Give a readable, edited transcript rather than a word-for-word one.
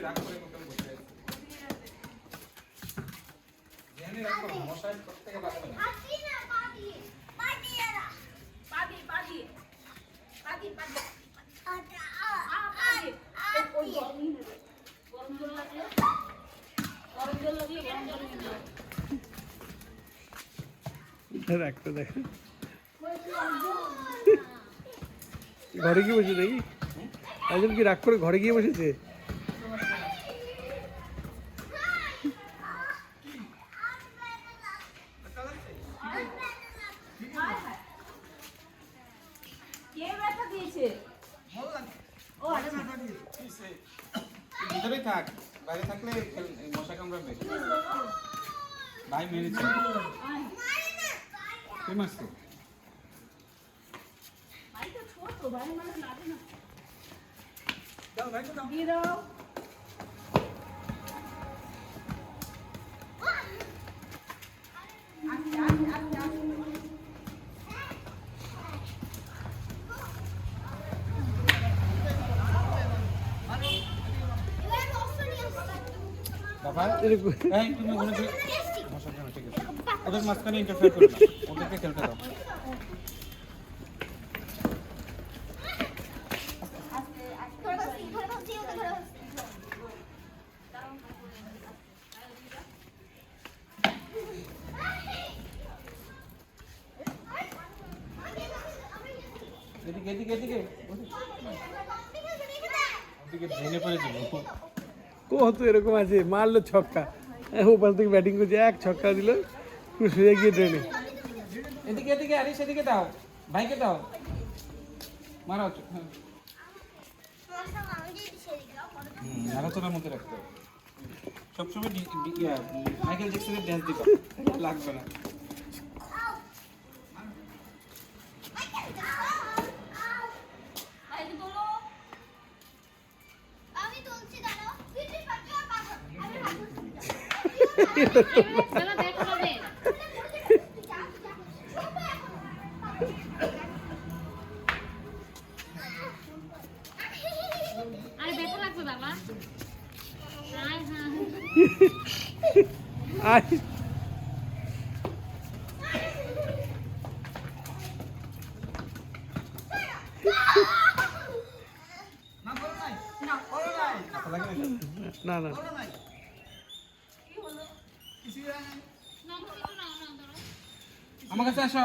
রাগ করে কোথাও বসে আছে জানি রাখো মশাই প্রত্যেককে বাঁচবে না পাটি না পাটি পাটি এরা পাটি পাটি পাটি পাটি আটা পাটি ওই গরম জল লাগলে গরম জল নিয়ে রাখতে দেখ ঘরে গিয়ে বসে দেখি একজন কি রাগ করে ঘরে গিয়ে বসেছে কে ব্যথা দিয়েছে ও আরে ব্যথা দিয়েছে ভিতরে থাক বাইরে থাকলে মশা কামড়াবে ভাই মেরেছে কি মারছে ভাই তো ছোট ভাই মানে লাগে না দাও ভাই দাও দিয়ে দাও বাবা এই তুমি ওখানে মশা কেন ঠিক আছে ওদের মাঝখানে ইন্টারফেয়ার করো না ওদেরকে খেলতে দাও এদিকে এদিকে এদিকে ওদিকে ভেঙে পড়ে যাবো কত এরকম আছে মারলো ছক্কা ওপাশ থেকে ব্যাটিং করছে এক ছক্কা দিল পুরো শুয়ে গিয়ে ট্রেনে এদিকে এদিকে আরে সেদিকে দাও ভাইকে দাও মারো হ্যাঁ আলোচনার মধ্যে রাখতে হবে সবসময় মাইকেল জ্যাকসনের ড্যান্স দিবা লাগবে না আমি তুলছি দাঁড়াও পিঠে পাকা পাকা আমি হাত চলো দেখো হবে আরে ব্যথা লাগবে বাবা আয় হ্যাঁ আয় না না আমার কাছে আসো